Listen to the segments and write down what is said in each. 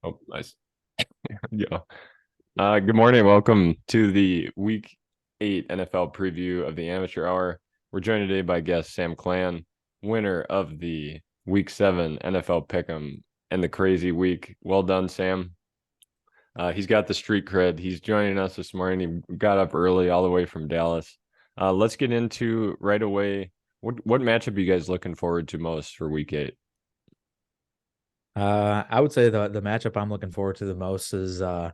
Oh, nice. Yeah. Good morning. Welcome to the Week 8 NFL preview of the Amateur Hour. We're joined today by guest Sam Klann, winner of the Week 7 NFL Pick'em and the crazy week. Well done, Sam. He's got the street cred. He's joining us this morning. He got up early all the way from Dallas. Let's get into right away. What matchup are you guys looking forward to most for Week 8? I would say the matchup I'm looking forward to the most is the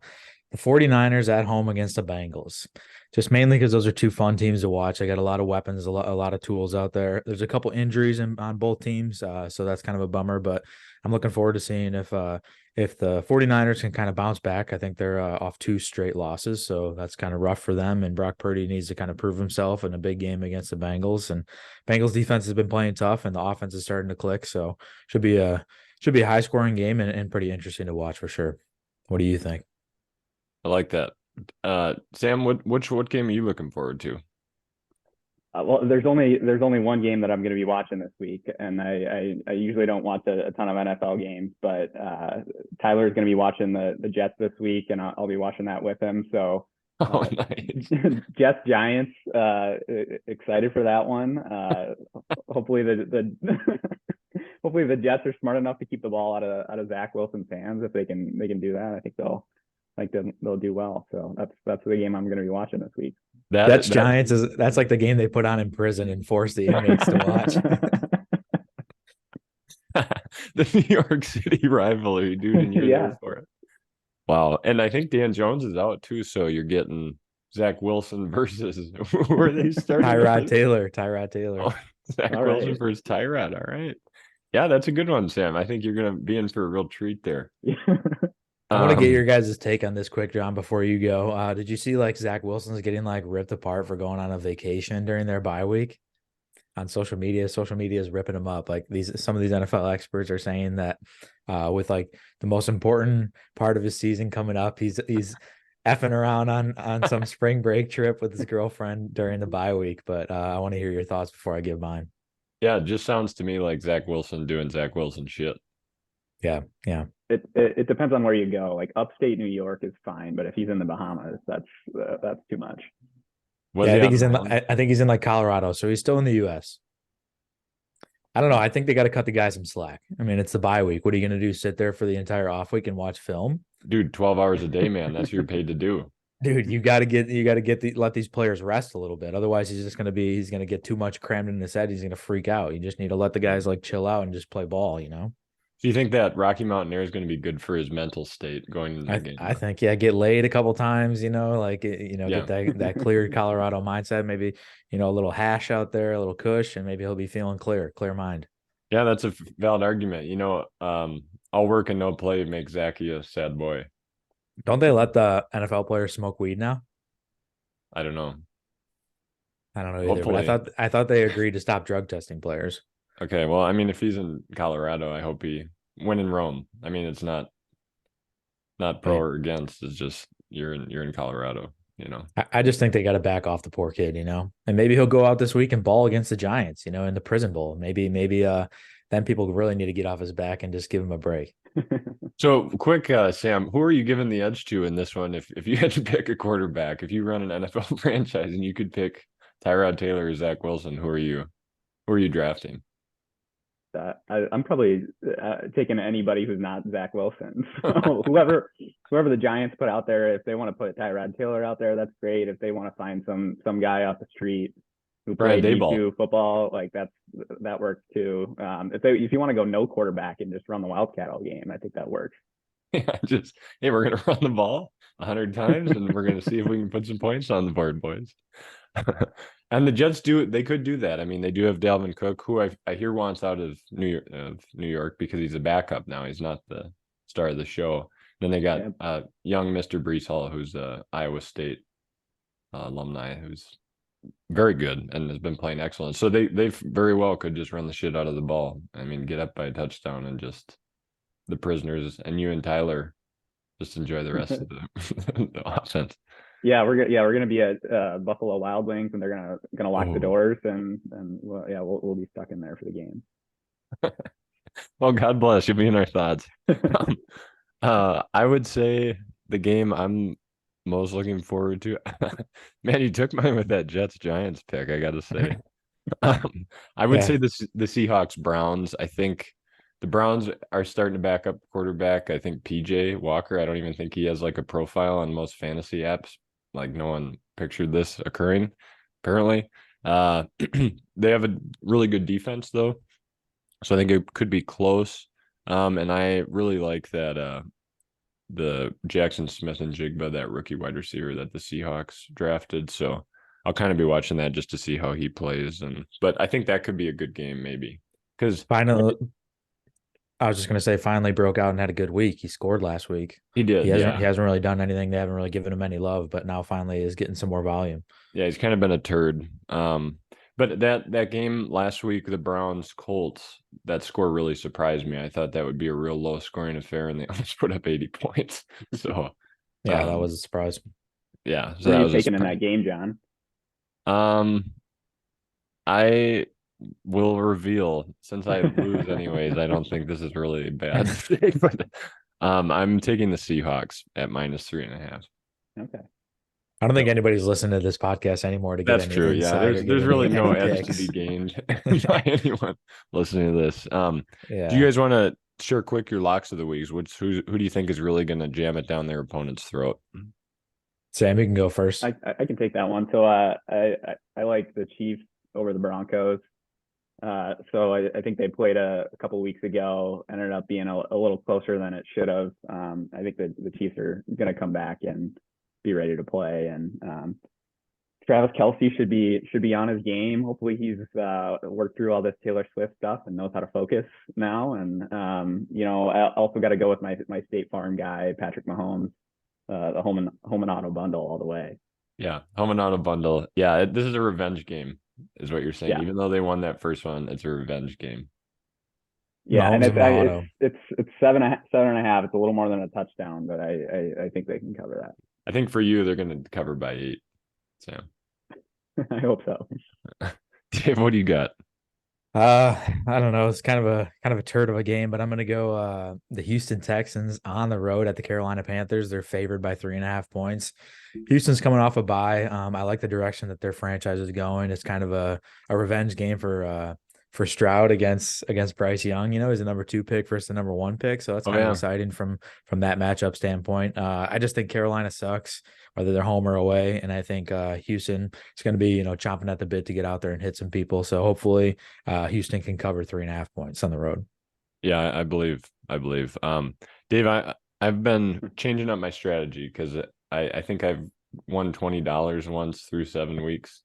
49ers at home against the Bengals. Just mainly because those are two fun teams to watch. They got a lot of weapons, a lot of tools out there. There's a couple injuries on both teams, so that's kind of a bummer. But I'm looking forward to seeing if the 49ers can kind of bounce back. I think they're off two straight losses, so that's kind of rough for them. And Brock Purdy needs to kind of prove himself in a big game against the Bengals. And Bengals defense has been playing tough, and the offense is starting to click. So should be a high scoring game and pretty interesting to watch for sure. What do you think? I like that. Sam, what game are you looking forward to? Well, there's only one game that I'm going to be watching this week, and I usually don't watch a ton of NFL games, but Tyler is going to be watching the Jets this week, and I'll be watching that with him. So Oh, nice. Jets Giants, excited for that one. Hopefully the hopefully the Jets are smart enough to keep the ball out of Zach Wilson's hands. If they can do that, I think they'll do well. So that's the game I'm going to be watching this week. Jets That Giants that's like the game they put on in prison and force the inmates to watch. the New York City rivalry, dude, and you're Yeah. there for it. Wow. And I think Dan Jones is out too, so you're getting Zach Wilson versus where they started. Tyrod Taylor. Oh, Zach All Wilson right. versus Tyrod. All right. Yeah, that's a good one, Sam. I think you're gonna be in for a real treat there. I want to get Um, your guys' take on this quick, John, before you go. Did you see like Zach Wilson's getting like ripped apart for going on a vacation during their bye week on social media? Social media is ripping him up. Like some of these NFL experts are saying that with like the most important part of his season coming up, he's effing around on some spring break trip with his girlfriend during the bye week. But I want to hear your thoughts before I give mine. yeah, it just sounds to me like Zach Wilson doing Zach Wilson shit. Yeah, yeah. It depends on where you go. Like upstate New York is fine, but if he's in the Bahamas, that's too much. Was Yeah, I he think on he's the in. island? I think he's in like Colorado, so he's still in the U.S. I don't know. I think they got to cut the guy some slack. I mean, it's the bye week. What are you going to do? Sit there for the entire off week and watch film? Dude, 12 hours a day, man. That's what you're paid to do. Dude, let these players rest a little bit. Otherwise, he's gonna get too much crammed in his head. He's gonna freak out. You just need to let the guys like chill out and just play ball. Do you think that Rocky Mountain Air is going to be good for his mental state going into that game? I think yeah, get laid a couple times. Get Yeah. that cleared Colorado mindset. Maybe a little hash out there, a little kush, and maybe he'll be feeling clear mind. Yeah, that's a valid argument. All work and no play makes Zachy a sad boy. Don't they let the NFL players smoke weed now? I don't know. I don't know either, but Hopefully. I thought they agreed to stop drug testing players. Okay, well, I mean, if he's in Colorado, I hope he win in Rome. I mean, it's not pro Right. or against. It's just you're in Colorado, you know. I just think they got to back off the poor kid. And maybe he'll go out this week and ball against the Giants, in the prison bowl. Maybe then people really need to get off his back and just give him a break. So quick, Sam, who are you giving the edge to in this one? If you had to pick a quarterback, if you run an NFL franchise and you could pick Tyrod Taylor or Zach Wilson, who are you drafting? I'm probably taking anybody who's not Zach Wilson. So whoever the Giants put out there, if they want to put Tyrod Taylor out there, that's great. If they want to find some guy off the street who Brian played Dayball. D2 football, like that works too. If you want to go no quarterback and just run the Wildcat all game, I think that works. Yeah, just hey, we're gonna run the ball 100 times and we're gonna see if we can put some points on the board, boys. And the Jets they could do that. I mean, they do have Dalvin Cook, who I hear wants out of New York because he's a backup now. He's not the star of the show. Then they got Yeah. young Mr. Breece Hall, who's a Iowa State alumni, who's very good and has been playing excellent. So they very well could just run the shit out of the ball. I mean, get up by a touchdown and just the prisoners and you and Tyler just enjoy the rest of the, the offense. We're gonna be at Buffalo Wild Wings, and they're gonna lock the Oh, doors, and well, yeah, we'll be stuck in there for the game. well, God bless. You'll be in our thoughts. I would say the game I'm most looking forward to. Man, you took mine with that Jets Giants pick, I gotta say. I would say Yeah. the Seahawks Browns. I think the Browns are starting to back up quarterback. I think PJ Walker, I don't even think he has like a profile on most fantasy apps. Like no one pictured this occurring, apparently. They have a really good defense though. So I think it could be close. And I really like that the Jackson Smith and Jigba, that rookie wide receiver that the Seahawks drafted. So I'll kind of be watching that just to see how he plays. But I think that could be a good game maybe. Because Finally, I was just gonna say, finally broke out and had a good week. He scored last week. he He did, hasn't yeah. he hasn't really done anything. They haven't really given him any love, but now finally is getting some more volume. Yeah, he's kind of been a turd. But that game last week, the Browns Colts, that score really surprised me. I thought that would be a real low scoring affair, and they almost put up 80 points. So Yeah, that um was a surprise. yeah, so Who are that you was a taking in surprise. that game, John? Um I will reveal, since I lose anyways, I don't think this is really a bad thing, but I'm taking the Seahawks at -3.5. Okay. I don't think So anybody's listening to this podcast anymore to get that's any true. Yeah, insight or get there's really no any edge to be picks. gained by anyone listening to this. Do you Yeah. guys want to share quick your locks of the weeks? Who do you think is really going to jam it down their opponent's throat? Sam, you can go first. I can take that one. So I like the Chiefs over the Broncos. So I think they played a couple weeks ago, ended up being a little closer than it should have. I think the Chiefs are going to come back and be ready to play. And Travis Kelce should be on his game. Hopefully he's worked through all this Taylor Swift stuff and knows how to focus now. And I also got to go with my State Farm guy, Patrick Mahomes, the home and auto bundle all the way. Yeah, home and auto bundle. Yeah, this is a revenge game, is what you're saying. Yeah, Even though they won that first one, it's a revenge game. yeah, and Mahomes and Mahado. it's 7.5. It's a little more than a touchdown, but I think they can cover I think for you, they're going to cover by 8. Sam, that. I hope so. Dave, what do you got? I don't know. It's kind of a turd of a game, but I'm gonna go the Houston Texans on the road at the Carolina Panthers. They're favored by 3.5 points. Houston's coming off a bye. I like the direction that their franchise is going. It's kind of a revenge game for Stroud against Bryce Young. He's the number 2 pick versus the number 1 pick. So that's Oh, kind of yeah. exciting from that matchup standpoint. I just think Carolina sucks, whether they're home or away. And I think Houston is going to be, chomping at the bit to get out there and hit some people. So hopefully Houston can cover 3.5 points on the road. Yeah, I believe. Dave, I've been changing up my strategy because I think I've won $20 once through 7 weeks.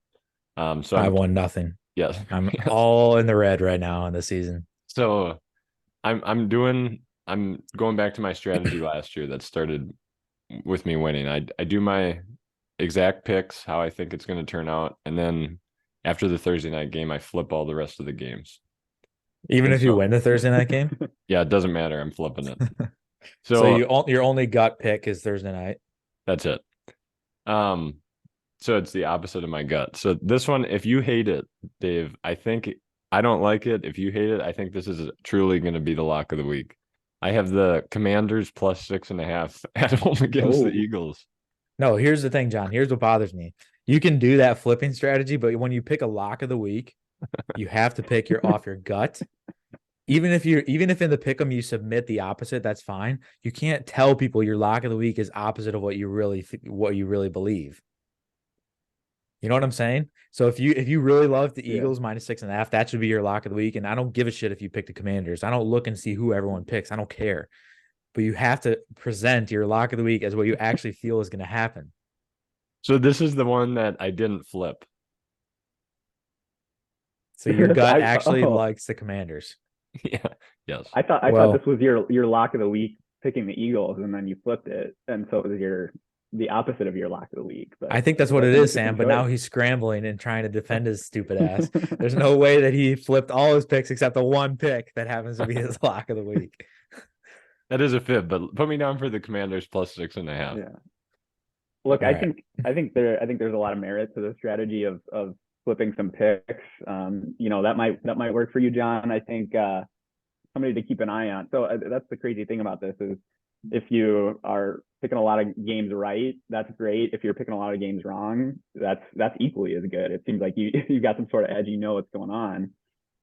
So I've I'm won nothing. yes, I'm yes. all in the red right now in the season. So I'm going back to my strategy last year that started with me winning. I do my exact picks, how I think it's going to turn out, and then after the Thursday night game, I flip all the rest of the games. Even And if you so win the Thursday night game. yeah, it doesn't matter. I'm flipping it. So So your only gut pick is Thursday night. that's it. Um, so it's the opposite of my gut. So this one, if you hate it, Dave, I don't like it. If you hate it, I think this is truly going to be the lock of the week. I have the Commanders plus 6.5 at home against the Oh, Eagles. No, here's the thing, John. Here's what bothers me. You can do that flipping strategy, but when you pick a lock of the week, you have to pick off your gut. Even if in the pick 'em you submit the opposite, that's fine. You can't tell people your lock of the week is opposite of what you really believe. You know what I'm saying? So if you really love the yeah. Eagles minus 6.5, that should be your lock of the week. And I don't give a shit if you pick the Commanders. I don't look and see who everyone picks. I don't care. But you have to present your lock of the week as what you actually feel is going to happen. So this is the one that I didn't flip. So your gut I actually oh likes the Commanders. Yeah. Yes. I thought Well, this was your lock of the week picking the Eagles, and then you flipped it, and so it was the opposite of your lock of the week. I But think that's what that's it an is, Sam. interesting But now choice. he's scrambling and trying to defend his stupid ass. There's no way that he flipped all his picks except the one pick that happens to be his lock of the week. That is a fib, but put me down for the Commanders plus 6.5. Yeah. Look, All right. I think there's a lot of merit to the strategy of flipping some picks. That might work for you, John. I think somebody to keep an eye on. So that's the crazy thing about this is if you are picking a lot of games right, that's great. If you're picking a lot of games wrong, that's equally as good. It seems like you got some sort of edge. You know what's going on.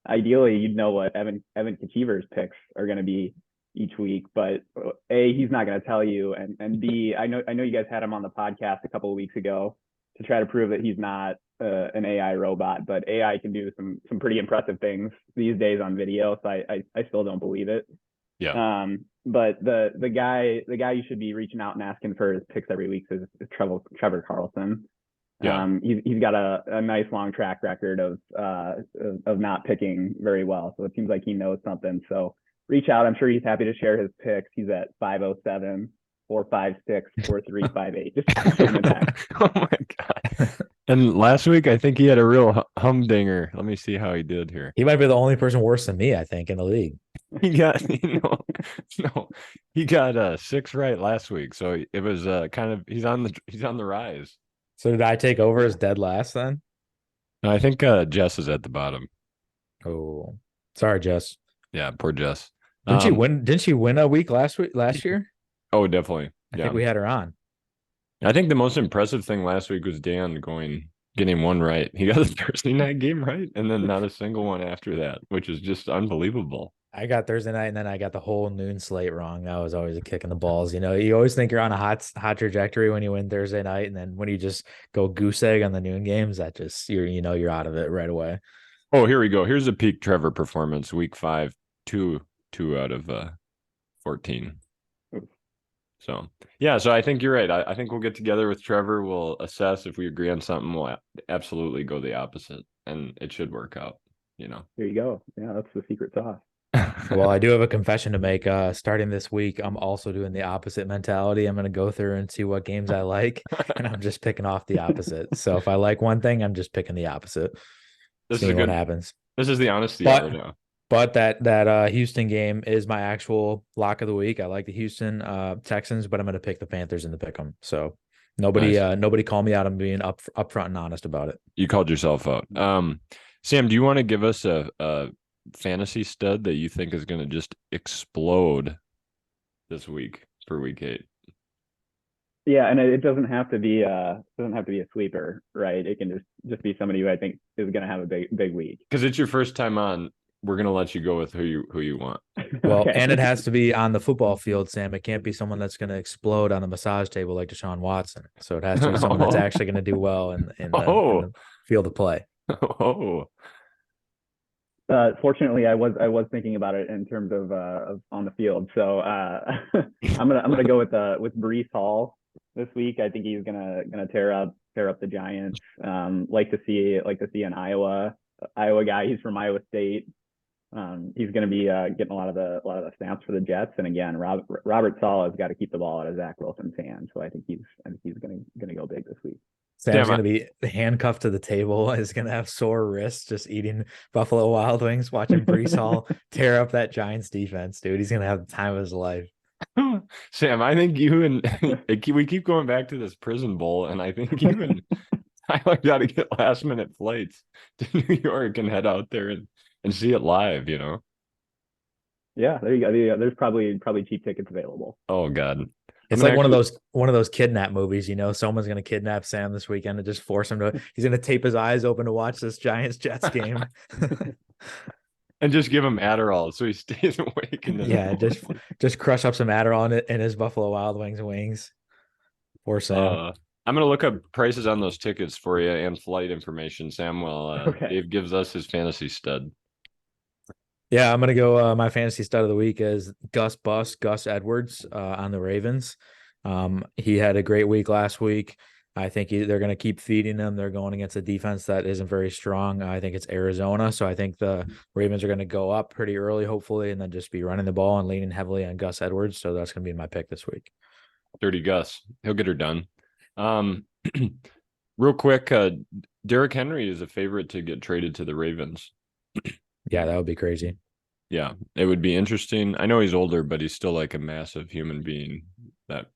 Ideally, you'd know what Evan Kachiver's picks are going to be each week, but A, he's not going to tell you, and B, I know you guys had him on the podcast a couple of weeks ago to try to prove that he's not an AI robot, but AI can do some pretty impressive things these days on video. So I still don't believe it. Yeah. But the guy you should be reaching out and asking for his picks every week is Trevor Carlson. Yeah. He's got a nice long track record of not picking very well. So it seems like he knows something. So reach out. I'm sure he's happy to share his picks. He's at 507-456-4358. Just shoot him a text. Oh my God. And last week, I think he had a real humdinger. Let me see how he did here. He might be the only person worse than me, I think, in the league. He got, he got 6 right last week. So it was kind of he's on the rise. So did I take over as dead last then? No, I think Jess is at the bottom. Oh, sorry, Jess. Yeah, poor Jess. Didn't she win? Didn't she win a week last year? Oh, definitely. I think we had her on. I think the most impressive thing last week was Dan getting one right. He got the Thursday night game right, and then not a single one after that, which is just unbelievable. I got Thursday night, and then I got the whole noon slate wrong. That was always a kick in the balls. You know, you always think you're on a hot trajectory when you win Thursday night, and then when you just go goose egg on the noon games, that just you're out of it right away. Oh, here we go. Here's a peak Trevor performance, week 5, 2 out of 14. So yeah, so I think you're right. I think we'll get together with Trevor. We'll assess if we agree on something. We'll absolutely go the opposite, and it should work out. There you go. Yeah, that's the secret sauce. Well, I do have a confession to make. Starting this week, I'm also doing the opposite mentality. I'm going to go through and see what games I like, and I'm just picking off the opposite. So if I like one thing, I'm just picking the opposite. Seeing what happens. This is the honesty hour now. But that Houston game is my actual lock of the week. I like the Houston Texans, but I'm going to pick the Panthers in the pick 'em. So nobody call me out on being upfront and honest about it. You called yourself out. Sam, do you want to give us a fantasy stud that you think is going to just explode this week for week 8? Yeah, and it doesn't have to be a sweeper, right? It can just be somebody who I think is going to have a big week. Because it's your first time on. We're going to let you go with who you want. Well, okay. And it has to be on the football field, Sam. It can't be someone that's going to explode on a massage table like Deshaun Watson. So it has to be someone that's actually going to do well in the field of play. Oh. Fortunately, I was thinking about it in terms of on the field. So I'm gonna go with Breece Hall this week. I think he's gonna tear up the Giants. Like to see an Iowa guy. He's from Iowa State. He's going to be getting a lot of the snaps for the Jets. And again, Robert Saleh has got to keep the ball out of Zach Wilson's hands. So I think he's going to go big this week. Sam's going to be handcuffed to the table. He's going to have sore wrists just eating Buffalo Wild Wings, watching Breece Hall tear up that Giants defense, dude. He's going to have the time of his life. Sam, I think you and we keep going back to this prison bowl, and I think you and Tyler got to get last minute flights to New York and head out there and see it live, Yeah, there you go. There's probably cheap tickets available. Oh God. It's like one of those kidnap movies, someone's going to kidnap Sam this weekend and just force him he's going to tape his eyes open to watch this Giants-Jets game. And just give him Adderall so he stays awake. Just crush up some Adderall in his Buffalo Wild wings. Poor Sam. I'm going to look up prices on those tickets for you and flight information, Sam, while Dave gives us his fantasy stud. Yeah, I'm going to go my fantasy stud of the week is Gus Edwards on the Ravens. He had a great week last week. I think they're going to keep feeding him. They're going against a defense that isn't very strong. I think it's Arizona. So I think the Ravens are going to go up pretty early, hopefully, and then just be running the ball and leaning heavily on Gus Edwards. So that's going to be my pick this week. Dirty Gus. He'll get her done. Real quick, Derrick Henry is a favorite to get traded to the Ravens. Yeah, that would be crazy. Yeah, it would be interesting. I know he's older, but he's still like a massive human being that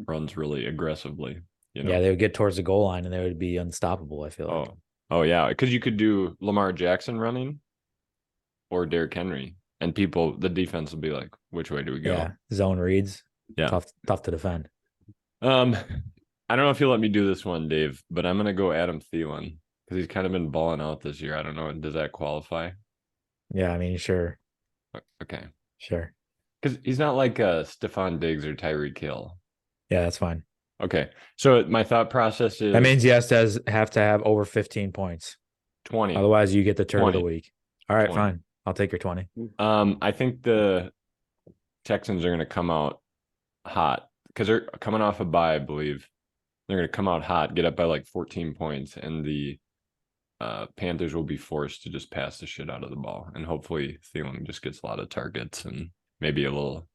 runs really aggressively. Yeah, they would get towards the goal line and they would be unstoppable, I feel like. Oh yeah, because you could do Lamar Jackson running or Derrick Henry, and the defense will be like, which way do we go? Yeah, zone reads. Yeah. Tough to defend. I don't know if you'll let me do this one, Dave, but I'm gonna go Adam Thielen because he's kind of been balling out this year. I don't know. Does that qualify? Yeah, I mean, sure. Okay. Sure. Because he's not like Stephon Diggs or Tyreek Hill. Yeah, that's fine. Okay. So my thought process is That means he has to have over 15 points. 20. Otherwise, you get the turd of the 20. week. All right, 20. fine. I'll take your 20. I think the Texans are going to come out hot because they're coming off a bye, I believe. They're going to come out hot, get up by like 14 points, and the Panthers will be forced to just pass the shit out of the ball. And hopefully Thielen just gets a lot of targets and maybe a little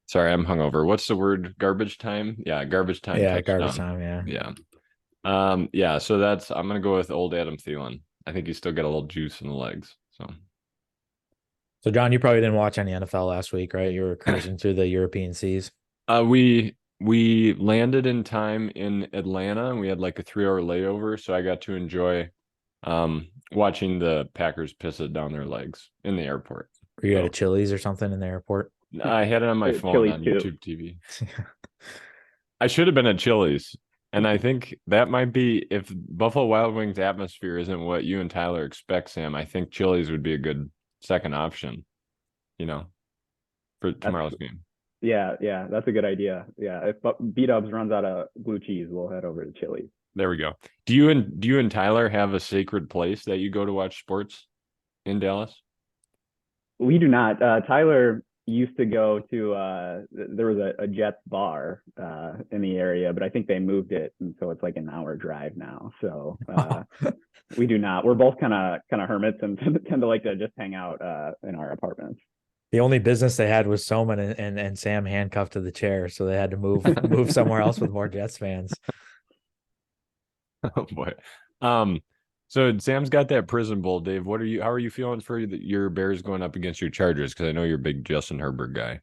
sorry, I'm hungover. What's the word? Garbage time? Yeah, garbage time. Yeah, touchdown. garbage time. Yeah. Yeah. So I'm gonna go with old Adam Thielen. I think he's still got a little juice in the legs. So John, you probably didn't watch any NFL last week, right? You were cruising through the European seas. We landed in time in Atlanta and we had like a 3-hour layover, so I got to enjoy watching the Packers piss it down their legs in the airport. Were you at a Chili's or something in the airport? I had it on my phone Chili's on too. YouTube TV. I should have been at Chili's. And I think that might be, if Buffalo Wild Wings atmosphere isn't what you and Tyler expect, Sam, I think Chili's would be a good second option, for tomorrow's game. Yeah, that's a good idea. Yeah, if B-Dubs runs out of blue cheese, we'll head over to Chili's. There we go. Do you and Tyler have a sacred place that you go to watch sports in Dallas? We do not. Tyler used to go to there was a Jets bar in the area, but I think they moved it, and so it's like an hour drive now. So we do not. We're both kind of hermits and tend to like to just hang out in our apartments. The only business they had was Soman and Sam handcuffed to the chair, so they had to move somewhere else with more Jets fans. Oh boy. So Sam's got that prison bowl, Dave. How are you feeling for your Bears going up against your Chargers? Because I know you're a big Justin Herbert guy.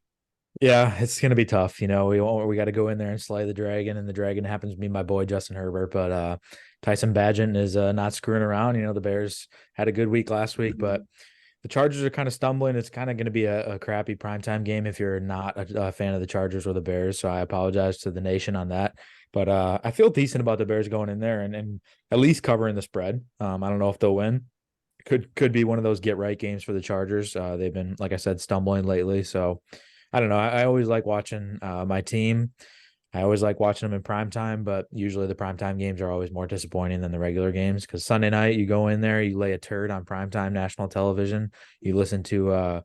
Yeah, it's gonna be tough. We got to go in there and slay the dragon, and the dragon happens to be my boy Justin Herbert. But Tyson Bagent is not screwing around. The Bears had a good week last week, but the Chargers are kind of stumbling. It's kind of going to be a crappy primetime game if you're not a fan of the Chargers or the Bears. So I apologize to the nation on that. But I feel decent about the Bears going in there and at least covering the spread. I don't know if they'll win. Could be one of those get right games for the Chargers. They've been, like I said, stumbling lately. So I don't know. I always like watching my team. I always like watching them in primetime, but usually the primetime games are always more disappointing than the regular games because Sunday night you go in there, you lay a turd on primetime national television. You listen to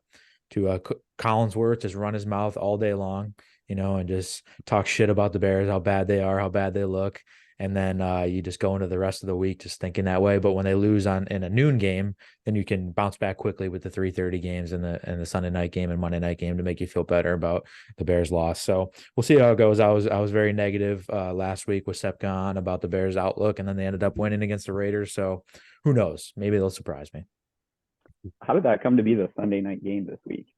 Collinsworth just run his mouth all day long, and just talk shit about the Bears, how bad they are, how bad they look. And then you just go into the rest of the week just thinking that way. But when they lose in a noon game, then you can bounce back quickly with the 3:30 games and the Sunday night game and Monday night game to make you feel better about the Bears loss. So we'll see how it goes. I was very negative last week with Sam Klann about the Bears outlook, and then they ended up winning against the Raiders. So who knows? Maybe they'll surprise me. How did that come to be the Sunday night game this week?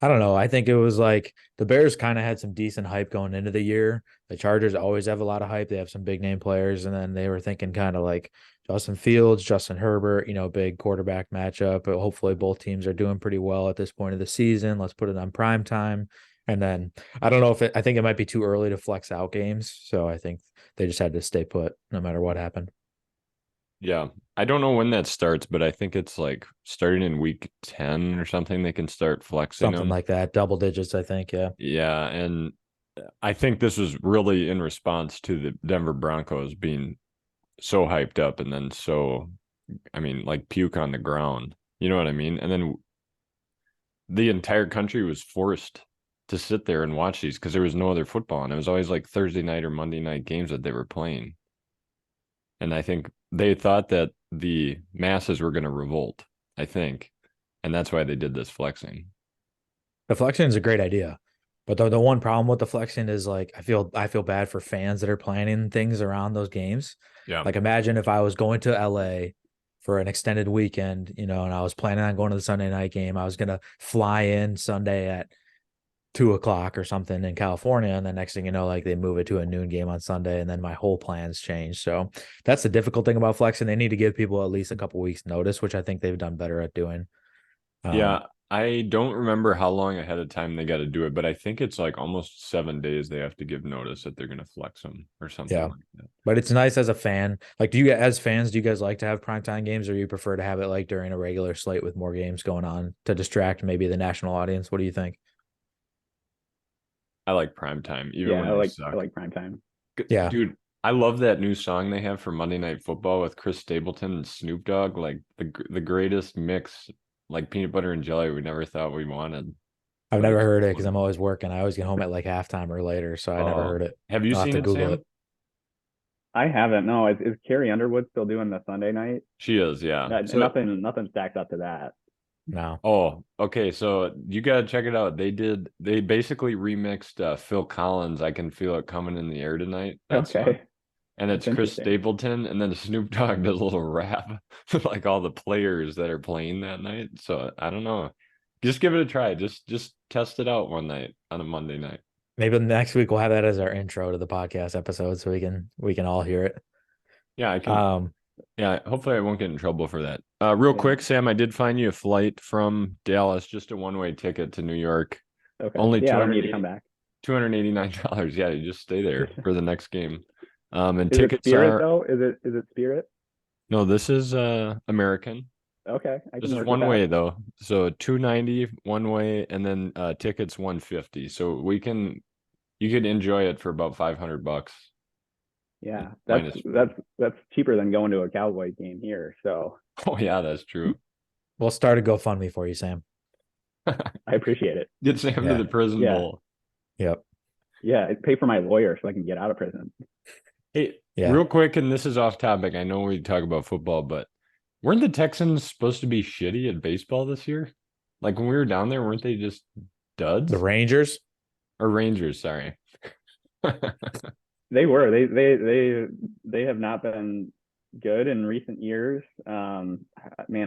I don't know. I think it was like the Bears kind of had some decent hype going into the year. The Chargers always have a lot of hype. They have some big name players. And then they were thinking kind of like Justin Fields, Justin Herbert, big quarterback matchup. But hopefully both teams are doing pretty well at this point of the season. Let's put it on prime time. And then I don't know I think it might be too early to flex out games. So I think they just had to stay put no matter what happened. Yeah. I don't know when that starts, but I think it's like starting in week 10 or something. They can start flexing Something them. like that. Double digits, I think. Yeah. Yeah. And I think this was really in response to the Denver Broncos being so hyped up and then like puke on the ground. You know what I mean? And then the entire country was forced to sit there and watch these because there was no other football. And it was always like Thursday night or Monday night games that they were playing. And I think they thought that the masses were going to revolt, I think. And that's why they did this flexing. The flexing is a great idea. But the one problem with the flexing is like I feel bad for fans that are planning things around those games. Yeah. Like imagine if I was going to LA for an extended weekend, and I was planning on going to the Sunday night game. I was gonna fly in Sunday at 2:00 or something in California, and the next thing you know, like they move it to a noon game on Sunday, and then my whole plans change. So that's the difficult thing about flexing. They need to give people at least a couple weeks notice, which I think they've done better at doing. Yeah, I don't remember how long ahead of time they got to do it, but I think it's like almost 7 days they have to give notice that they're going to flex them or something Yeah. like that. But it's nice as a fan. Like, as fans, do you guys like to have primetime games, or you prefer to have it like during a regular slate with more games going on to distract maybe the national audience? What do you think? I like prime time, even Yeah, when I they like suck. I like prime time. Yeah. Dude, I love that new song they have for Monday Night Football with Chris Stapleton and Snoop Dogg, like the greatest mix, like peanut butter and jelly we never thought we wanted. I've But never it's heard it because I'm always working. I always get home at like halftime or later, so I never oh, heard it. have you I'll have seen to it, Google Sam? it. I haven't. No, is Carrie Underwood still doing the Sunday night? She is, yeah. So Nothing stacked up to that. No. oh, okay. So you gotta check it out. They basically remixed Phil Collins' "I Can Feel It Coming in the Air Tonight," that song. Okay, And that's it's Chris interesting. Stapleton, and then Snoop Dogg does a little rap like all the players that are playing that night. So I don't know. Just give it a try. Just test it out one night on a Monday night. Maybe next week we'll have that as our intro to the podcast episode, so we can all hear it. Yeah, I can. Um, Yeah, hopefully I won't get in trouble for that. Real Yeah. quick, Sam, I did find you a flight from Dallas, just a one-way ticket to New York. Okay. Only Yeah, I don't need to come back. $289. Yeah, you just stay there for the next game. And Is it tickets Spirit are though? Is it Spirit? no, this is American. Okay, I This can is work with one way that. though. So 290 one way and then tickets 150. So you could enjoy it for about $500 Yeah, that's minus. that's that's cheaper than going to a Cowboys game here. So Oh yeah, that's true. we'll start a GoFundMe for you, Sam. I appreciate it. Get Sam to Yeah. the prison Yeah. bowl. Yep. Yeah, pay for my lawyer so I can get out of prison. Hey, Yeah. real quick, and this is off topic. I know we talk about football, but weren't the Texans supposed to be shitty at baseball this year? Like when we were down there, weren't they just duds? The Rangers. Or Rangers, sorry. They were. They have not been good in recent years. Man,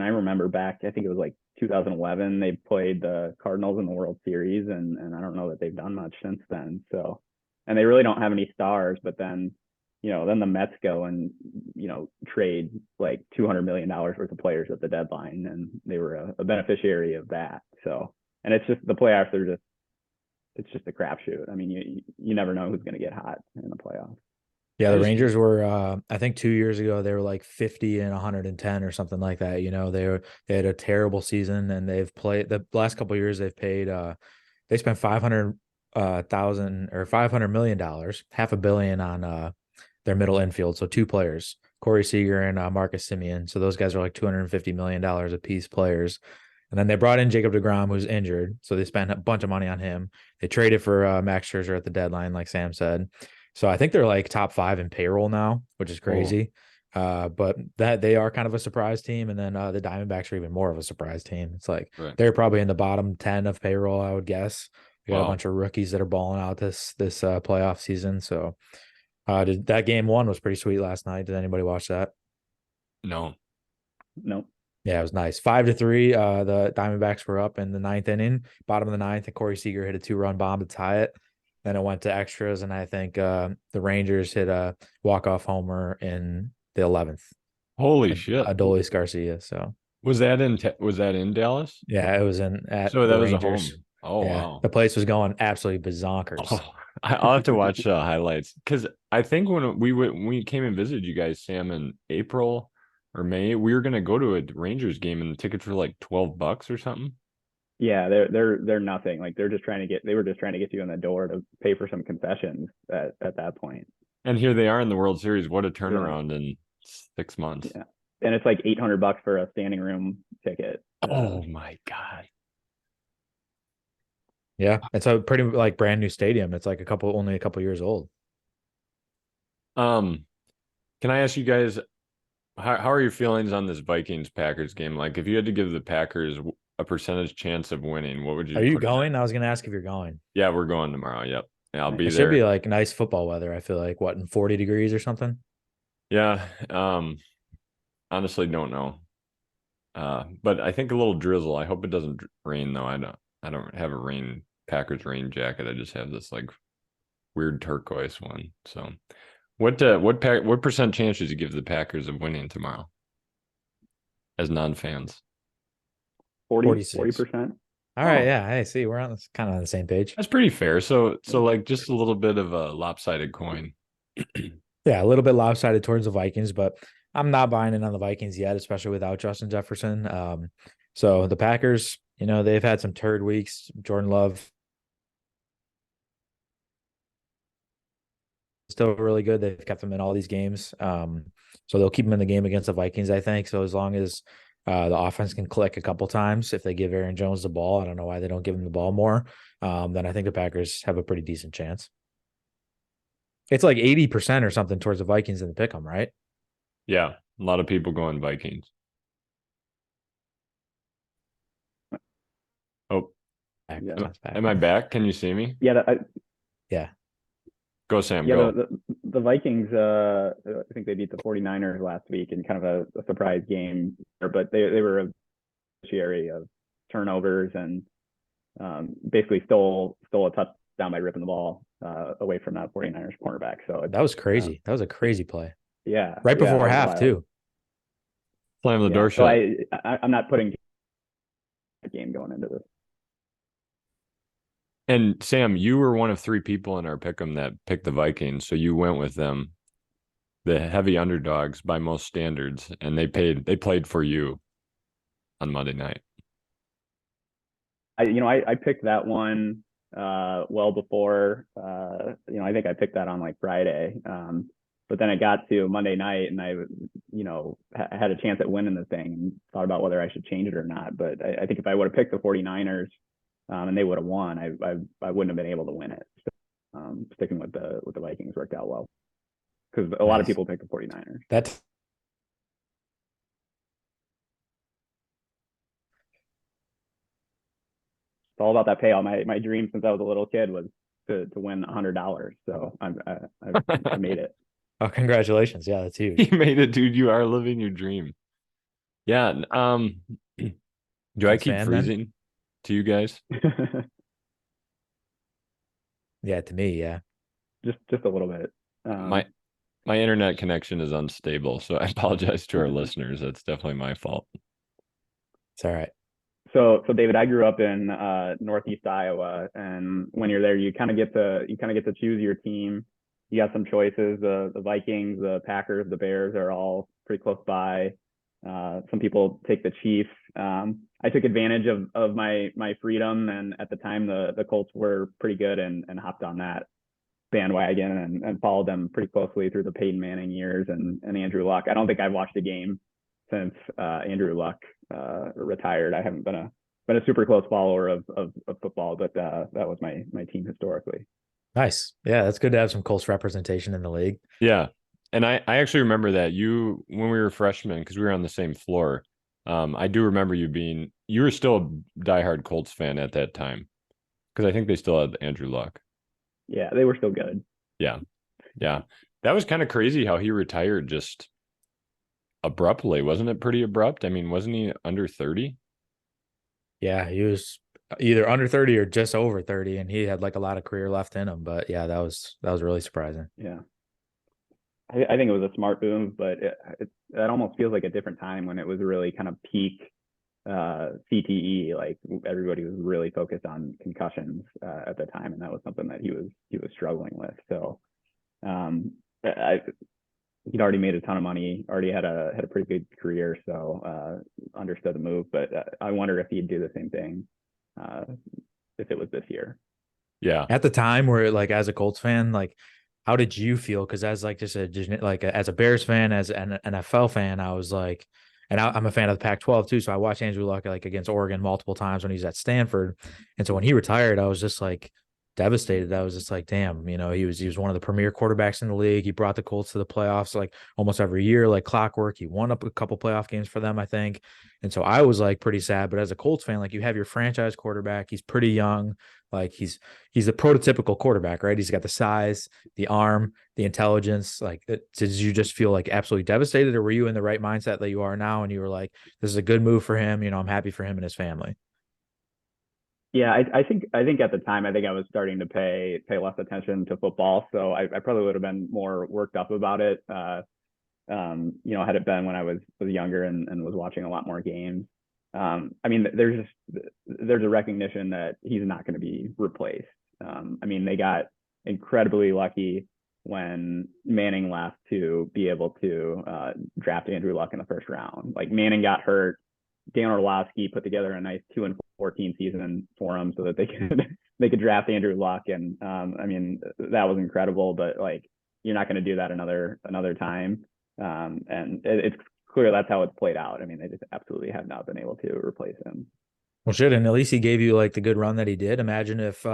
I remember back, I think it was like 2011, they played the Cardinals in the World Series, and I don't know that they've done much since then. So, and they really don't have any stars, but then, then the Mets go and, trade like $200 million worth of players at the deadline, and they were a beneficiary of that. So, and it's just the playoffs are just, it's just a crapshoot. I mean, you never know who's going to get hot in the playoffs. Yeah, I the just Rangers were I think 2 years ago they were like 50 and 110 or something like that. They had a terrible season, and they've played the last couple of years they spent 500,000 or $500 million, $500 million on their middle infield. So two players, Corey Seager and Marcus Simeon. So those guys are like $250 million a piece players. And then they brought in Jacob deGrom, who's injured. So they spent a bunch of money on him. They traded for Max Scherzer at the deadline, like Sam said. So I think they're like top 5 in payroll now, which is crazy. But that they are kind of a surprise team. And then the Diamondbacks are even more of a surprise team. It's like right. they're probably in the bottom 10 of payroll, I would guess. We got a Wow. bunch of rookies that are balling out this playoff season. So that game one was pretty sweet last night. Did anybody watch that? No. No. Yeah, it was nice. 5-3. The Diamondbacks were up in the ninth inning, bottom of the ninth, and Corey Seager hit a 2-run bomb to tie it. Then it went to extras, and I think the Rangers hit a walk-off homer in the 11th. Holy shit. Adolis Garcia. So Was that in Dallas? yeah, it was at So the that was a Rangers. home. Oh Yeah, wow. the place was going absolutely bazonkers. Oh, I'll have to watch the highlights because I think when we came and visited you guys, Sam, in April or May, we were gonna go to a Rangers game and the tickets were like $12 or something. Yeah, they're nothing. Like they were just trying to get you in the door to pay for some concessions at that point. And here they are in the World Series. What a Yeah. turnaround in 6 months. Yeah. And it's like $800 for a standing room ticket. Oh my God. Yeah, it's a pretty like brand new stadium. It's like only a couple years old. Can I ask you guys how are your feelings on this Vikings Packers game? Like if you had to give the Packers a percentage chance of winning, what would you Are you put it at? going? I was gonna ask if you're going. Yeah, we're going tomorrow. Yep. Yeah, I'll be It should there. be like nice football weather. I feel like in 40 degrees or something. Yeah. Honestly don't know. But I think a little drizzle. I hope it doesn't rain though. I don't have a Packers rain jacket. I just have this like weird turquoise one. So what percent chance did you give the Packers of winning tomorrow as non-fans? 40 46. 40%. All right, yeah. Hey, see, we're on this kind of on the same page. That's pretty fair. So like just a little bit of a lopsided coin. Yeah, a little bit lopsided towards the Vikings, but I'm not buying in on the Vikings yet, especially without Justin Jefferson. So the Packers, they've had some turd weeks. Jordan Love still really good. They've kept him in all these games. So they'll keep him in the game against the Vikings, I think. So as long as the offense can click a couple times, if they give Aaron Jones the ball, I don't know why they don't give him the ball more. Then I think the Packers have a pretty decent chance. It's like 80% or something towards the Vikings in the pick 'em, right? Yeah, a lot of people going Vikings. Oh, Yeah. am I back? Can you see me? Yeah, Yeah. Go, Sam, yeah. go. The Vikings, I think they beat the 49ers last week in kind of a surprise game, but they were a beneficiary of turnovers and basically stole a touchdown by ripping the ball away from that 49ers cornerback. So That was crazy. That was a crazy play. yeah, Right yeah, before that was half, wild. too. Slam the door So shut. I'm not putting a game going into this. And Sam, you were one of three people in our pick'em that picked the Vikings, so you went with them, the heavy underdogs by most standards, and they played for you on Monday night. I picked that one well before I think I picked that on like Friday. But then it got to Monday night and I had a chance at winning the thing and thought about whether I should change it or not. But I think if I would have picked the 49ers and they would have won, I wouldn't have been able to win it. So, sticking with the Vikings worked out well because a lot of people picked the 49ers. That's It's all about that payout. My dream since I was a little kid was to win $100. So I made it. Oh, congratulations. Yeah, that's huge. You made it, dude. You are living your dream. Yeah. Do I keep freezing to you guys? Yeah, to me, yeah. Just a little bit. My internet connection is unstable, so I apologize to our listeners. That's definitely my fault. It's all right. So David, I grew up in Northeast Iowa, and when you're there, you kind of get to choose your team. You got some choices. The Vikings, the Packers, the Bears are all pretty close by. Some people take the Chiefs. I took advantage of my freedom, and at the time the Colts were pretty good, and hopped on that bandwagon and followed them pretty closely through the Peyton Manning years and Andrew Luck. I don't think I've watched a game since Andrew Luck retired. I haven't been a super close follower of football, but that was my team historically. Nice. Yeah, that's good to have some Colts representation in the league. Yeah. And I actually remember that when we were freshmen, because we were on the same floor, I do remember you were still a diehard Colts fan at that time, because I think they still had Andrew Luck. Yeah, they were still good. Yeah. Yeah. That was kind of crazy how he retired just abruptly. Wasn't it pretty abrupt? I mean, wasn't he under 30? Yeah, he was either under 30 or just over 30, and he had like a lot of career left in him. But yeah, that was really surprising. Yeah. I think it was a smart move, but it almost feels like a different time when it was really kind of peak CTE. Like everybody was really focused on concussions at the time, and that was something that he was struggling with. So he'd already made a ton of money, already had a pretty good career, so understood the move. But I wonder if he'd do the same thing if it was this year. Yeah. At the time, where like as a Colts fan, like how did you feel? Because as like just as a Bears fan, as an NFL fan, I was like, and I'm a fan of the Pac-12 too. So I watched Andrew Luck like against Oregon multiple times when he was at Stanford, and so when he retired, I was just like devastated. I was just like, damn, he was one of the premier quarterbacks in the league. He brought the Colts to the playoffs like almost every year, like clockwork. He won up a couple playoff games for them, I think. And so I was like pretty sad. But as a Colts fan, like you have your franchise quarterback, he's pretty young. Like he's the prototypical quarterback, right? He's got the size, the arm, the intelligence. Like, did you just feel like absolutely devastated, or were you in the right mindset that you are now, and you were like, this is a good move for him? I'm happy for him and his family. Yeah, I think at the time, I think I was starting to pay less attention to football, so I probably would have been more worked up about it. Had it been when I was younger and was watching a lot more games. I mean, there's a recognition that he's not going to be replaced. I mean, they got incredibly lucky when Manning left to be able to draft Andrew Luck in the first round. Like Manning got hurt, Dan Orlovsky put together a nice 2-14 season for him so that they could draft Andrew Luck, and I mean that was incredible. But like you're not going to do that another time, and it's clear that's how it's played out. I mean they just absolutely have not been able to replace him. Well, shit, and at least he gave you like the good run that he did. Imagine if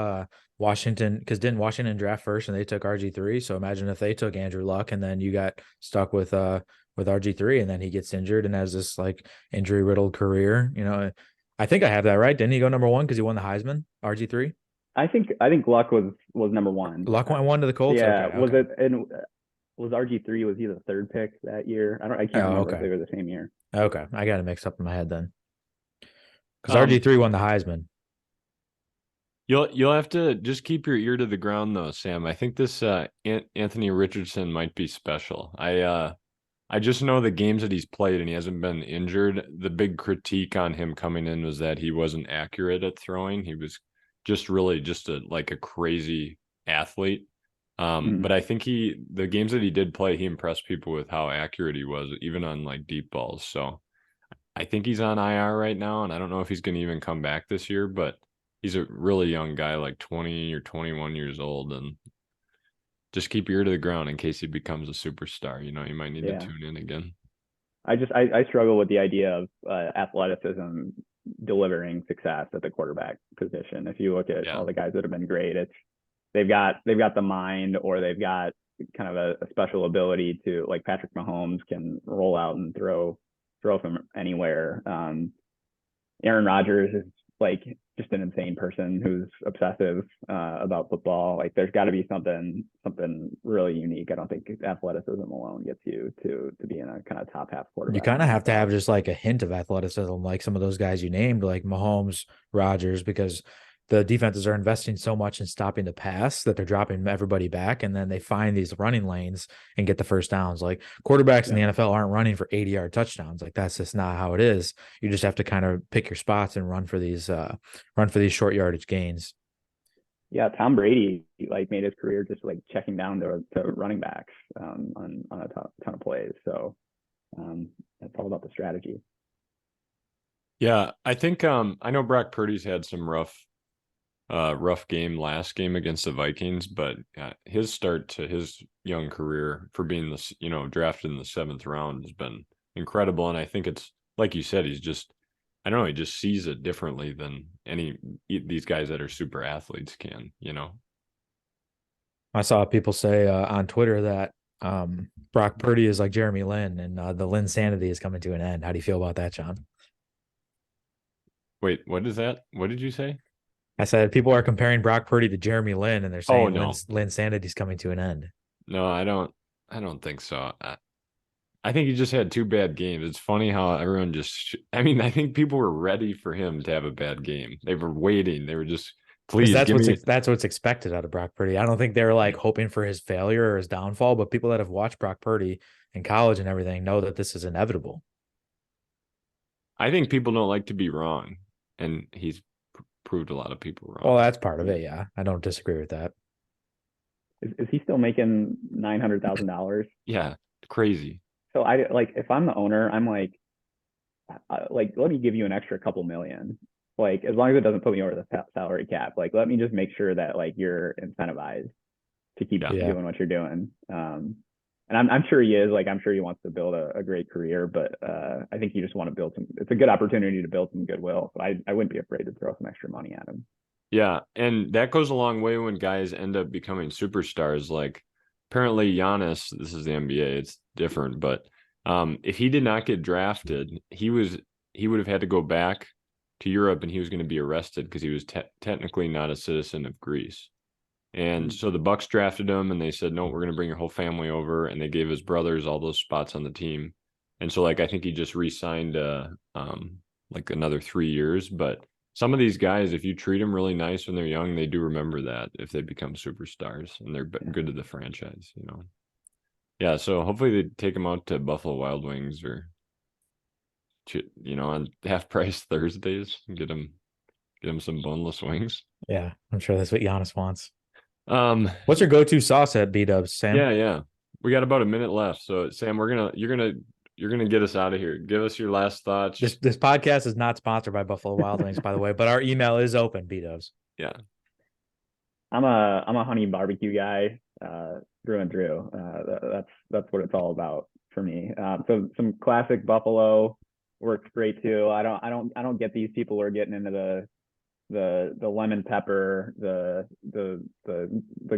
Washington, because didn't Washington draft first and they took RG3? So imagine if they took Andrew Luck and then you got stuck with RG3 and then he gets injured and has this like injury riddled career. You know, I think I have that right. Didn't he go number one because he won the Heisman? RG3. I think Luck was number one. Luck went one to the Colts. Yeah, okay, was okay. it? And was RG3, was he the third pick that year? I can't remember if they were the same year. Okay, I got it mixed up in my head then. Because RG3 won the Heisman. You'll have to just keep your ear to the ground though, Sam. I think this Anthony Richardson might be special. I just know the games that he's played and he hasn't been injured. The big critique on him coming in was that he wasn't accurate at throwing. He was just really just like a crazy athlete. But I think the games that he did play, he impressed people with how accurate he was, even on like deep balls. So I think he's on IR right now, and I don't know if he's going to even come back this year, but he's a really young guy, like 20 or 21 years old, and just keep your ear to the ground in case he becomes a superstar. You know, you might need to tune in again. I struggle with the idea of athleticism delivering success at the quarterback position. If you look at all the guys that have been great, they've got the mind, or they've got kind of a special ability to, like Patrick Mahomes can roll out and throw from anywhere. Aaron Rodgers is like just an insane person who's obsessive about football. Like there's got to be something really unique. I don't think athleticism alone gets you to being a kind of top half quarterback. You kind of have to have just like a hint of athleticism, like some of those guys you named, like Mahomes, Rodgers, because the defenses are investing so much in stopping the pass that they're dropping everybody back, and then they find these running lanes and get the first downs. Like quarterbacks in the NFL aren't running for 80-yard touchdowns. Like that's just not how it is. You just have to kind of pick your spots and run for these short yardage gains. Yeah, Tom Brady like made his career just like checking down to running backs on a ton of plays. So it's all about the strategy. Yeah, I think I know Brock Purdy's had some rough game last game against the Vikings, but his start to his young career for being this, drafted in the 7th round has been incredible. And I think it's like you said, he's just, I don't know, he just sees it differently than these guys that are super athletes can, I saw people say on Twitter that Brock Purdy is like Jeremy Lin, and the Lin sanity is coming to an end. How do you feel about that, John? Wait, what is that? What did you say? I said people are comparing Brock Purdy to Jeremy Lin, and they're saying Lin's sanity is coming to an end. No, I don't think so. I think he just had 2 bad games. It's funny how everyone I think people were ready for him to have a bad game. They were waiting. They were just, please that's what's expected out of Brock Purdy. I don't think they're like hoping for his failure or his downfall, but people that have watched Brock Purdy in college and everything know that this is inevitable. I think people don't like to be wrong, and he's proved a lot of people wrong. Well, that's part of it. Yeah, I don't disagree with that. Is he still making $900,000? Yeah, crazy. So if I'm the owner, I'm like, let me give you an extra couple million. Like as long as it doesn't put me over the salary cap, like let me just make sure that like you're incentivized to keep doing what you're doing. And I'm sure he is. Like I'm sure he wants to build a great career, but I think you just want to build it's a good opportunity to build some goodwill. So I wouldn't be afraid to throw some extra money at him. Yeah, and that goes a long way when guys end up becoming superstars. Like apparently Giannis, this is the NBA, it's different, but if he did not get drafted, he would have had to go back to Europe, and he was going to be arrested because he was technically not a citizen of Greece. And so the Bucks drafted him, and they said, no, we're going to bring your whole family over. And they gave his brothers all those spots on the team. And so like, I think he just re-signed like another 3 years. But some of these guys, if you treat them really nice when they're young, they do remember that if they become superstars and they're good to the franchise, Yeah. So hopefully they take him out to Buffalo Wild Wings or on half price Thursdays, get him some boneless wings. Yeah, I'm sure that's what Giannis wants. Um, What's your go-to sauce at B-Dubs, Sam? yeah. We got about a minute left. So Sam, you're gonna get us out of here. Give us your last thoughts. This podcast is not sponsored by Buffalo Wild Wings, by the way, but our email is open, B-Dubs. Yeah. I'm a honey barbecue guy, through and through. That's what it's all about for me. So some classic buffalo works great too. I don't get these people who are getting into the lemon pepper, the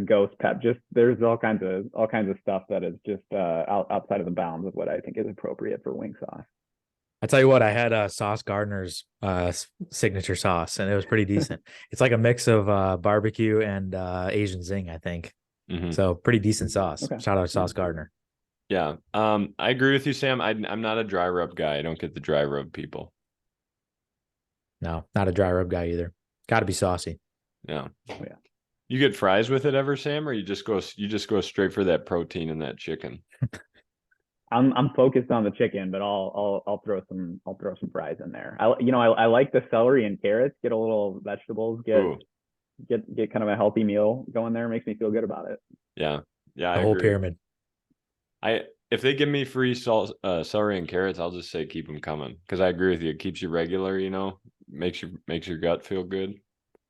ghost pep. Just there's all kinds of stuff that is just outside of the bounds of what I think is appropriate for wing sauce. I tell you what, I had Sauce Gardner's signature sauce, and it was pretty decent. It's like a mix of barbecue and Asian zing, I think. Mm-hmm. So pretty decent sauce. Okay. Shout out to Sauce Gardner. Yeah. I agree with you, Sam. I'm not a dry rub guy. I don't get the dry rub people. No, not a dry rub guy either. Got to be saucy. Yeah. Oh, yeah. You get fries with it ever, Sam, or you just go straight for that protein in that chicken? I'm focused on the chicken, but I'll throw some fries in there. I like the celery and carrots. Get a little vegetables. Get kind of a healthy meal going there. Makes me feel good about it. Yeah. The whole pyramid. If they give me free celery and carrots, I'll just say keep them coming, because I agree with you. It keeps you regular. Makes your gut feel good.